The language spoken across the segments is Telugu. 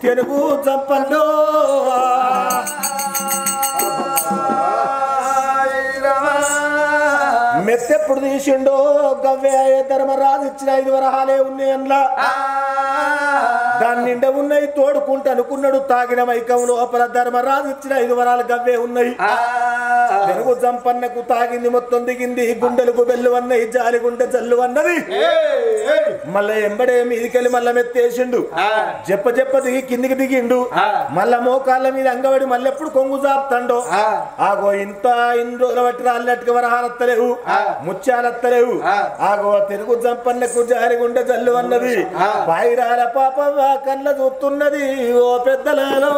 తెలుగు జంపల్లో మెత్తెప్పుడు తీసిండో గవ్వే ధర్మరాజు ఇచ్చిన 5 వరహాలే ఉన్నాయి అందులో దాని నిండా ఉన్నాయి తోడుకుంటూ అనుకున్నాడు తాగిన మైకం లోపల ధర్మరాజు ఇచ్చిన 5 వరాలు గవ్వే ఉన్నాయి తెలుగు జంపన్నకు తాగింది మొత్తం దిగింది గుండెలకు బెల్లు అన్నది జాలి గుండె జల్లు అన్నది మళ్ళా ఎంబడే మీదికెళ్ళి మళ్ళా మెత్తేసిండు చెప్ప దిగి కిందికి దిగిండు మళ్ళా మోకాళ్ళ మీద అంగబడి మళ్ళీ ఎప్పుడు కొంగు జాపుతాండో ఆగో ఇన్ని రోజుల బట్టి రాళ్ళట్టుగా వరహాలత్తలేవు ముత్యాలత్తలేవు ఆగో తెలుగు జంపన్నకు జారి గుండె జల్లు అన్నది పైరాల పాప కళ్ళ చూస్తున్నది ఓ పెద్దలలో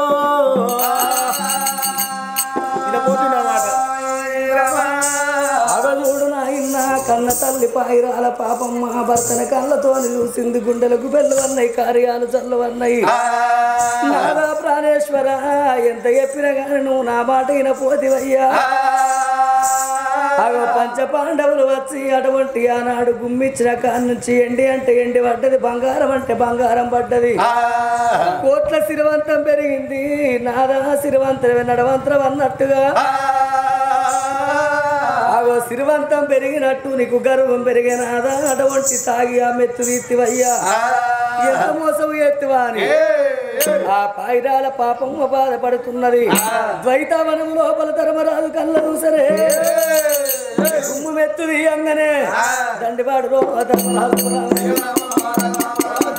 అవజూడు నాయన్న కన్న తల్లి పాయిరాల పాపమ్మ భర్తన కళ్ళతో చూసింది గుండెలకు బెల్లు అన్నాయి కార్యాలు చల్లవన్నాయి నాదా ప్రాణేశ్వర ఎంత చెప్పినా గాని నువ్వు నా మాట అయిన పోతివయ్యా అగో పంచ పాండవులు వచ్చి అటువంటి ఆనాడు గుమ్మిచ్చిన కాని నుంచి ఎండి అంటే ఎండి పడ్డది బంగారం అంటే బంగారం పడ్డది కోట్ల సిరివంతం పెరిగింది నాదా సిరివంతమే నడవంతరం అన్నట్టుగా అగో సిరివంతం పెరిగినట్టు నీకు గర్వం పెరిగినాదా అటువంటి తాగి ఆ మెత్తు తీతివయ్యా ఎంత మోసం ఎత్తువా అని ఆ పాయిరాల పాపమ్మ బాధపడుతున్నది ద్వైతవనం లోపల ధర్మరాజు కళ్ళ చూసరే గుమ్ము మెత్తు తీయంగానే దండివాడు రో ధర్మరాజు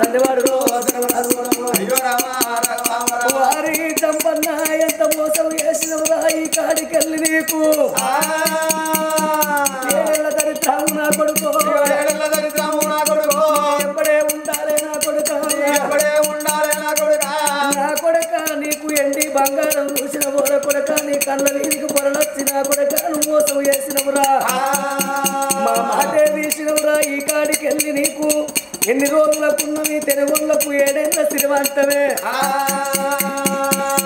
దండివాడు రో ధర్మరాజు వారి చంపన్న ఎంత మోసం చేసినవురా ఈ కాడికెళ్ళి నీకు ఏళ్ళ దరిద్రము నా కొడుకు ఎప్పుడే ఉండాలే నా కొడుక నా కొడుక నీకు ఎండి బంగారం చూసిన బోర కొడుక నీ కళ్ళ వీరికి పొరలొచ్చి నా కొడుక నువ్వు మోసం చేసినవురా మా మాటే తీసినవురా ఈ కాడికెళ్ళి నీకు ఎన్ని రోజులకున్న నీ తెలుగులకు 7 ఏళ్ల సిరివంతమే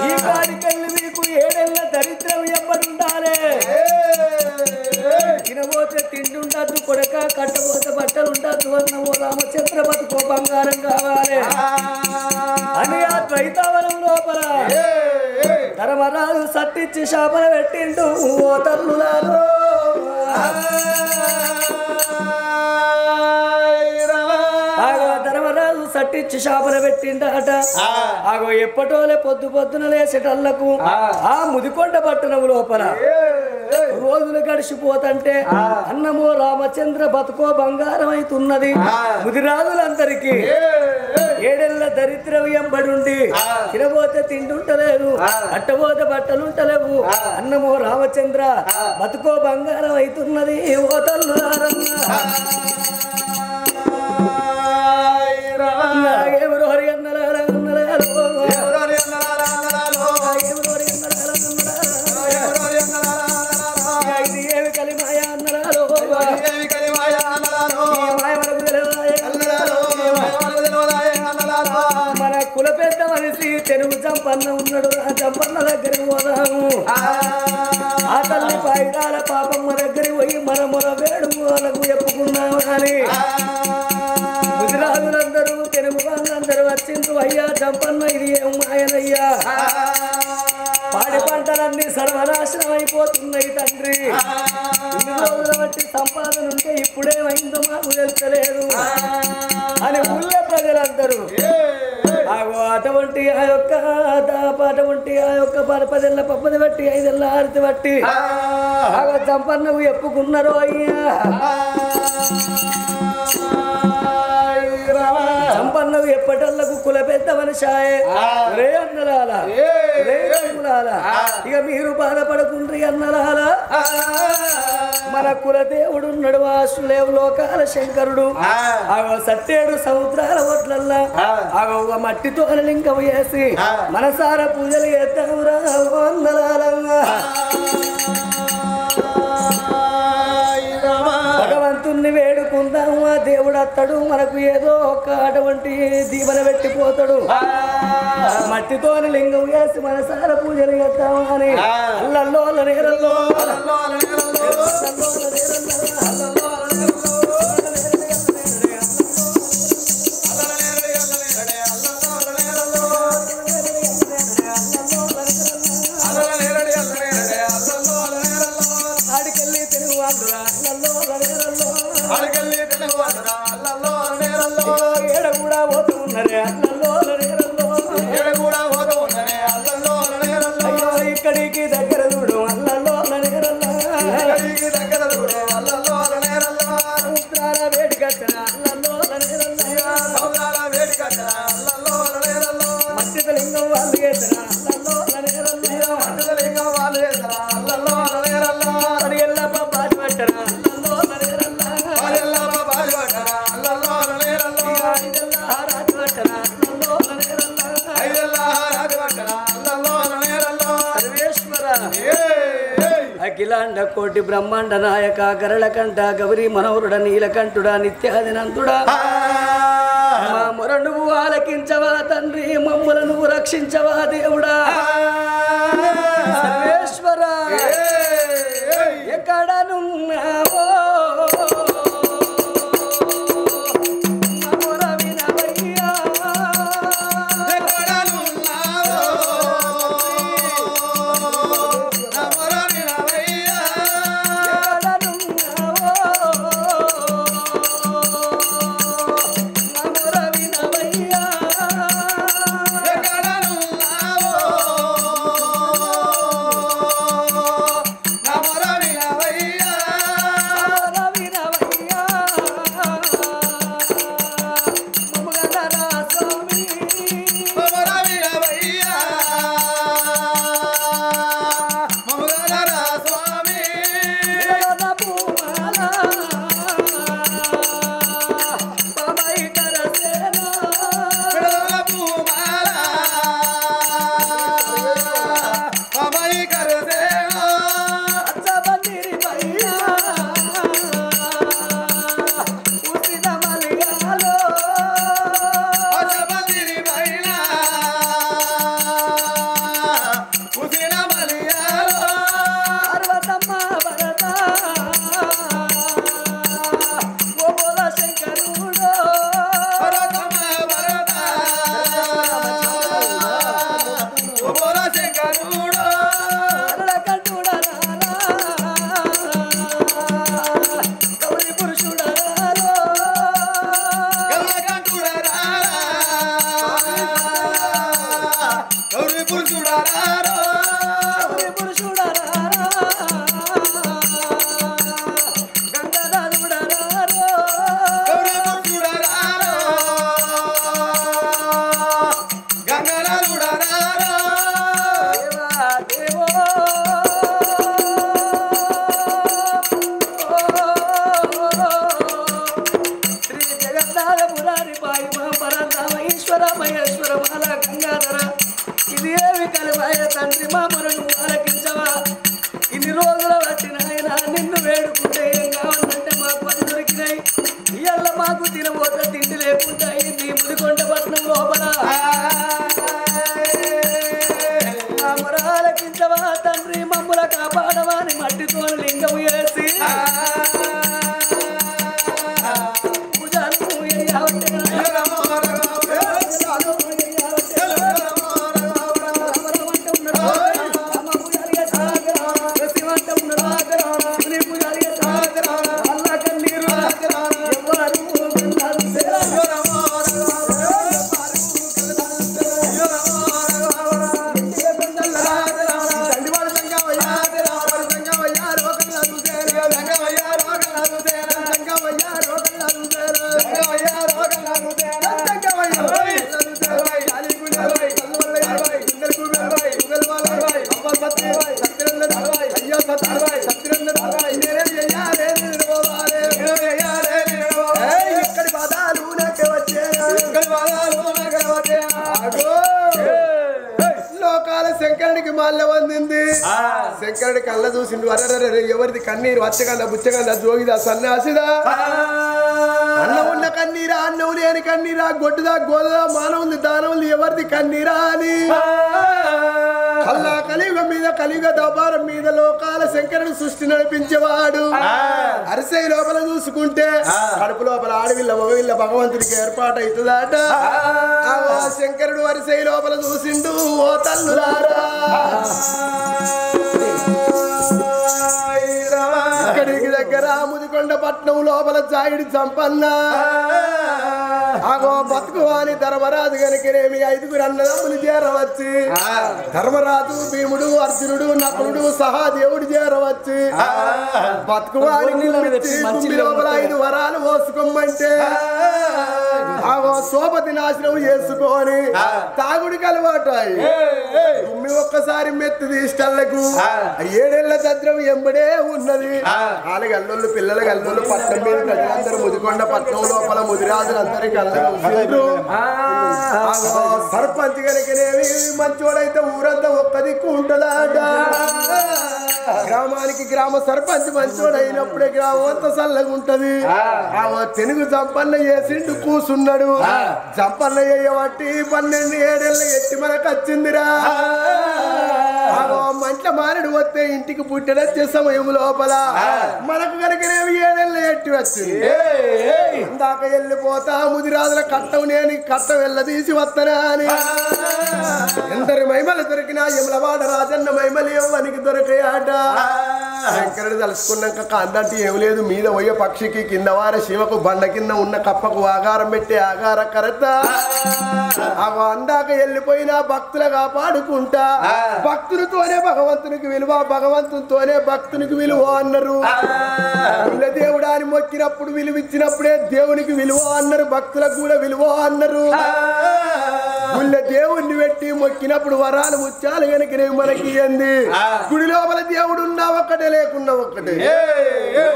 ఈ కాడికెళ్ళి మీకు 7 ఏళ్ల దరిద్రం ఎవ్వడుండాలే తినబోతే తిండి ఉండద్దు కొడక కట్టబోతే బట్టలు ఉండద్దు అన్నమో రామచంద్ర బతుకో బంగారం కావాలి అని ఆ ద్వైతవనం లోపల ధర్మరాజు సట్టించి శాపన పెట్టిండు ఓ తల్లులారు ధర్మరాజు సట్టించి శాపన పెట్టిండట ఆగో ఎప్పటోలే పొద్దున లేచేటళ్లకు ఆ ముదికొండ పట్టణం లోపల రోజులు గడిచిపోతంటే అన్నమో రామచంద్ర బతుకో బంగారం అవుతున్నది ముదిరాజులందరికీ 7 ఏళ్ల దరిద్రం ఎంబడుండి తినబోతే తిండుంటలేదు అట్టబోతే బట్టలుంటలేవు అన్నమో రామచంద్ర బతుకో బంగారం అవుతున్నది ఓ తల్లులారమ్మ ఎవరు హరి అన్నలారా ఇది ఏమి కలిమాయ అన్నలారో మన కుల పెద్ద మనిషి తెలుగు చంపన్న ఉన్నాడు ఆ చంపన్న దగ్గరికి పోదాము ఆ తల్లి పాయిరాల పాపమ్మ దగ్గరికి పోయి మన మొర వేడు వాళ్ళకు చెప్పుకున్నాము అని గుజరాతులందరూ తెలుగు వాళ్ళందరూ వచ్చిండ్రు అయ్యా చంపన్న ఇది ఏం మాయనయ్యా పాడి పంటలన్నీ సర్వనాశనం అయిపోతున్నాయి తండ్రి ఇన్ని రోజుల బట్టి సంపాదన ఉంటే ఇప్పుడేమైందో మాకు తెలుస్తలేదు అని ఊళ్ళో ప్రజలందరూ అటువంటి ఆ యొక్క అటువంటి ఆ యొక్క 10 ఏళ్ల పప్పది బట్టి 5 ఏళ్ల ఆరతి బట్టి చంపన్నకు చెప్పుకున్నారు అయ్యా సంపన్నకు ఎప్పటల్లకు కుల పెద్ద మనిషాయే రే అన్నలాల రే అన్నలాల ఇక మీరు బాధపడకుండ్రి అన్నలాల మన కుల దేవుడున్నాడు వాసులేవు లోకాల శంకరుడు ఆగో 7 సముద్రాల ఒట్లల్లా ఆగో మట్టితో లింగం వేసి మనసార పూజలు చేద్దామురా అన్నలాలంగా భగవంతుణ్ణి వేడుకుందాము ఆ దేవుడు అత్తడు మనకు ఏదో ఒక అటువంటి దీవెన పెట్టిపోతాడు మట్టితో లింగం వేసి మనసార పూజలు చేద్దాము అని అల్లల్లో నేరల్లో అఖిలాండ కోటి బ్రహ్మాండ నాయక గరళకంఠ గౌరీ మనోహరుడ నీలకంఠుడా నిత్యాదినంతుడా మా మొర నువ్వు ఆలకించవా తండ్రి మమ్ముల నువ్వు రక్షించవా దేవుడా సర్వేశ్వర ఎక్కడనున్నావో తండ్రి మమ్ముల కాపాడవాని మట్టితో లింగము వేసి శంకరుడికి మాల్ల వందింది శంకరుడి కళ్ళ చూసిండు అరే ఎవరిది కన్నీరు వచ్చగంద బుచ్చగంద జోగిదా సన్యాసిదా అన్నం ఉన్న కన్నీరా అన్నం లేని కన్నీరా గొడ్డుదా గోదా మానవుంది దానవుంది ఎవరిది కన్నీరా అని కల్లా కలియుగం మీద కలియుగ దబారం మీద లోకాల శంకరుడు సృష్టి నడిపించేవాడు అరిసె లోపల చూసుకుంటే కడుపు లోపల ఆడవిల్ల మగవిల్ల భగవంతుడికి ఏర్పాటు అవుతుందట శంకరుడు అరిసె లోపల చూసిండు ఓ తల్లులారా ఇక్కడికి దగ్గర ముదికొండ పట్నం లోపల జాయిడి సంపన్న ఆగో బతుకువాని ధర్మరాజు గనికినేమి 5గురు అన్నదమ్ములు చేరవచ్చి ధర్మరాజు భీముడు అర్జునుడు నకులుడు సహా దేవుడు చేరవచ్చి బతుకువాని లోపల 5 వరాలు పోసుకోమంటే ఆగో సోపతి నాశనం చేసుకొని తాగుడికి అలవాటాయి తుమ్మి ఒక్కసారి మెత్తి తీష్టలకు 7 ఏళ్ల దద్రం ఎంబడే ఉన్నది వాళ్ళ గల్లోళ్ళు పిల్లల గల్లోళ్ళు పట్నం మీద ప్రజలందరూ ముదికొండ పట్నం లోపల ముదిరాజులందరికీ కళ్ళ చూసిండ్రు సర్పంచ్ కనుకనేవి మంచోడైతే ఊరంతా ఒక్క దిక్కు ఉంటుందాట గ్రామానికి గ్రామ సర్పంచ్ మంచోడైనప్పుడే గ్రామం అంతా చల్లగా ఉంటది తెలుగు జంపన్న చేసిండు కూసున్నాడు జంపన్న చేయబట్టి 12 ఏడేళ్ళ ఎట్టి మనకు వచ్చిందిరా మంట మారడు వస్తే ఇంటికి పుట్టడొచ్చే సమయం లోపల మనకు కనుకనేవి 7 ఏళ్ళ ఎట్టి వచ్చింది ఇందాక వెళ్ళిపోతా ముదిరాజుల కట్టం నేను కట్ట వెళ్ళదీసి వస్తానా అని ఎందరి మైమలు దొరికినా యమలవాడ రాజన్న మైమలు ఎవరికి దొరికాయాట శంకరుడు తలుసుకున్నాక కాందంటే ఏం లేదు మీద పోయే పక్షికి కింద వార శివకు బండ కింద ఉన్న కప్పకు ఆగారం పెట్టి ఆగార కరత అందాక వెళ్ళిపోయినా భక్తులు కాపాడుకుంటా భక్తులతోనే భగవంతునికి విలువ భగవంతునితోనే భక్తునికి విలువ అన్నారు దేవుడా అని మొక్కినప్పుడు విలువిచ్చినప్పుడే దేవునికి విలువ అన్నారు భక్తులకు కూడా విలువ అన్నారు దేవుణ్ణి పెట్టి మొక్కినప్పుడు వరాలు ముత్యాలు కనుక మనకి ఏంది గుడి లోపల దేవుడు ఉన్నా ఒక్కటే లేకున్నా ఒక్కటే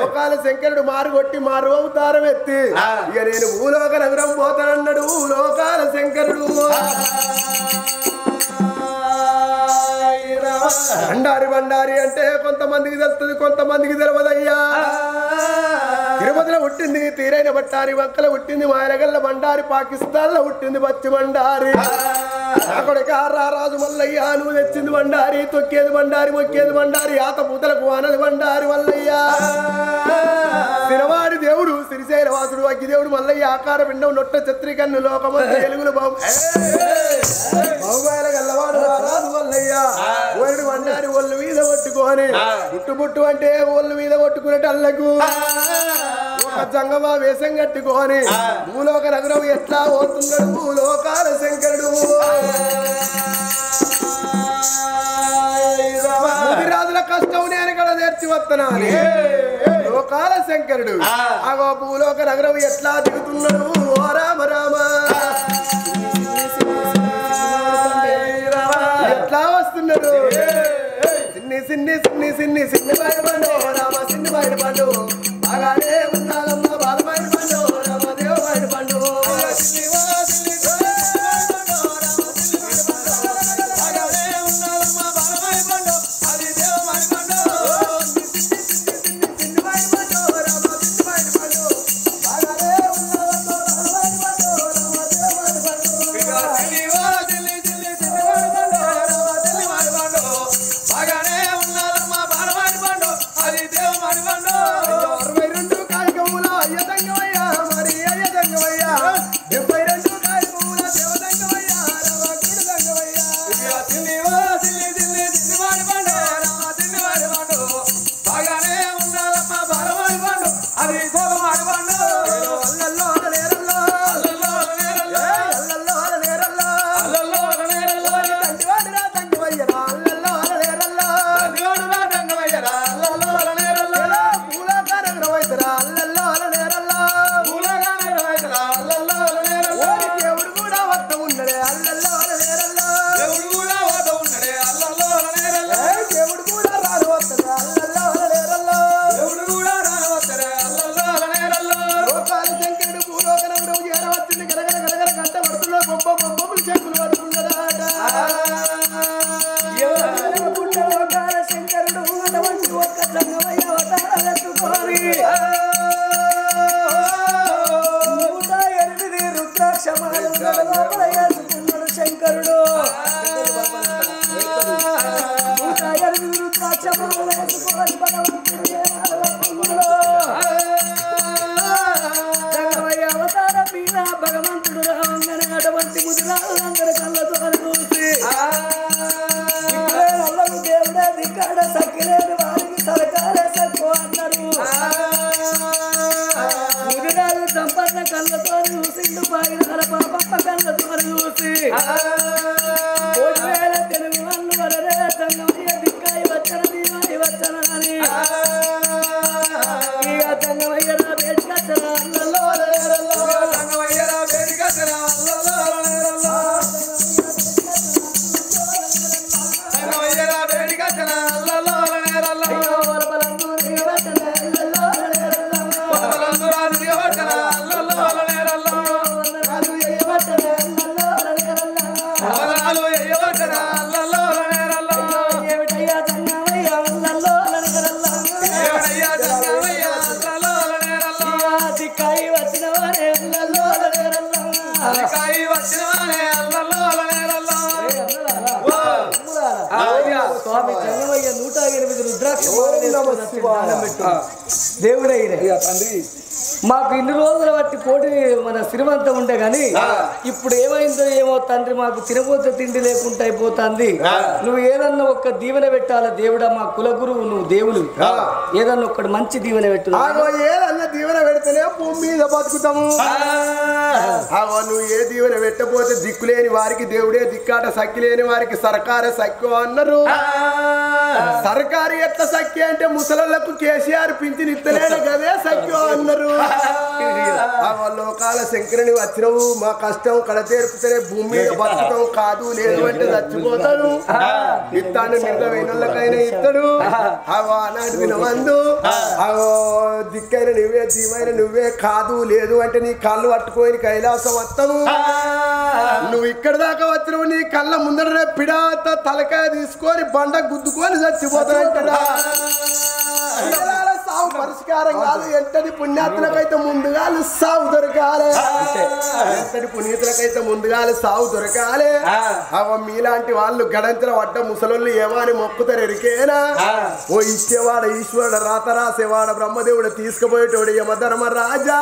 ఒకవేళ శంకరుడు మారుగొట్టి మారు అవతారం ఎత్తి ఇక నేను భూలోక నగరం పోతానన్నాడు లోకాల శంకరుడు బండారి అంటే కొంతమందికి తెలుస్తుంది కొంతమందికి తెలియదయ్యా తిరుపతిలో పుట్టింది తీరైన బట్టారి వంకల పుట్టింది మాయరగల్ల బండారి పాకిస్తాన్ లో పుట్టింది పచ్చి బండారి అక్కడికి రాజు మల్లయ్య నువ్వు తెచ్చింది బండారి తొక్కేది బండారి మొక్కేది బండారి ఆత పూతలకు ఆనది బండారి మల్లయ్య తినవాడి దేవుడు శ్రీశైల వాసుడు అగ్గి దేవుడు మల్లయ్య ఆకార పిండం నొట్ట చిత్రీకన్ను లోకమంతా ఎలుగులు బహుమాల గల్లవాడు రాజు మల్లయ్య ఒళ్ళు బండారి ఒళ్ళు మీద కొట్టుకొని పుట్టు అంటే ఒళ్ళు మీద కొట్టుకునేటల్లకు జంగమా వేషం కట్టుకొని భూలోక నగరం ఎట్లా పోతున్నాడు భూలోకాల శంకరుడు రాజుల కష్టం నేను ఇక్కడ నేర్చి వస్తున్నా లోకాల శంకరుడు అగో భూలోక నగరం ఎట్లా దిగుతున్నాడు ఓ రామ రామ ఎట్లా వస్తున్నాడు సిన్ని బయట పండు రామ సిన్ని బయట పండు బాగానే ఉన్నాలమ్మ బాల బయట పండు రామదేవ బయట పండు భగవంతుడు రావంగానే అటువంటి ముదిరాలందరి కళ్ళతో చూసి దేవుడే దిక్కాడ సక్కిలేని వారికి సరకారే సక్కు అన్నారు ముదిరాలు సంపన్న కళ్ళతో చూసిండు పాగినాల పాపప్ప కళ్ళతో చూసి తెలుగు వాళ్ళు వరరే సంగమయ్య దిక్కాయి వచ్చన దీవాయి వచ్చన అని ఇక సంగమయ్య నా బేటికచ్చన అల్లలో సంగమయ్య నా బేటికచ్చన అల్లలో సంగమయ్య నా బేటికచ్చన అల్లలో వరబలందు రాజు వచ్చన అల్లలో స్వామి జంగమయ్య 108 రుద్రాక్ష దండం పెట్టు. దేవుడే ఈయన. తండ్రి మాకు ఇన్ని రోజుల బట్టి కోటి మన శ్రీమంతం ఉండే గాని ఇప్పుడు ఏమైందో ఏమో తండ్రి, మాకు తినబోతే తిండి లేకుండా అయిపోతుంది. నువ్వు ఏదన్నా ఒక్క దీవెన పెట్టాల దేవుడా, మా కుల గురువు నువ్వు దేవుడు, ఏదన్నా ఒక్కడు మంచి దీవెన పెట్టు. ఏదన్నా దీవెన పెడితేనే భూమి మీద బతుకుతాము. నువ్వు ఏ దీవెన పెట్టపోతే దిక్కులేని వారికి దేవుడే దిక్కాట, సక్కి లేని వారికి సర్కారే సక్కు అన్నారు. సర్కారు ఎట్లా సక్కి అంటే ముసలకు కేసీఆర్ పింఛన్ ఇస్తలేడు గదే సక్కు అన్నారు. లోకాల శంకరుని వచ్చినవు, మా కష్టం కడతేర్పుతేనే భూమి మీద బతుకుతాం, కాదు లేదు అంటే చచ్చిపోతాను. ఇస్తాను నిర్ణమైన వాళ్ళకైనా ఇస్తాడు. ఆనాటి వినమందు దిక్కైన నువ్వే, దీవైన నువ్వే, కాదు లేదు అంటే నీ కళ్ళు పట్టుకొని కైలాసం వస్తాము. నువ్వు ఇక్కడ దాకా వచ్చినవు, నీ కళ్ళ ముందర పిడాత తలకాయ తీసుకొని బండ గుద్దుకొని చచ్చిపోతానంటాడా. సావు పరిష్కారం కాదు. ఎంతటి పుణ్యాత్తులకైతే ముందుగా సావు దొరకాలి, ఎంతటి పునీతులకైతే ముందుగా సావు దొరకాలి. మీలాంటి వాళ్ళు గడంతల పడ్డ ముసలోళ్ళు ఏమని మొక్కుతారు ఎరికేనా? ఓ ఇచ్చేవాడ ఈశ్వరుడు, రాత రాసేవాడ బ్రహ్మదేవుడు, తీసుకుపోయేటోడు యమధర్మరాజా.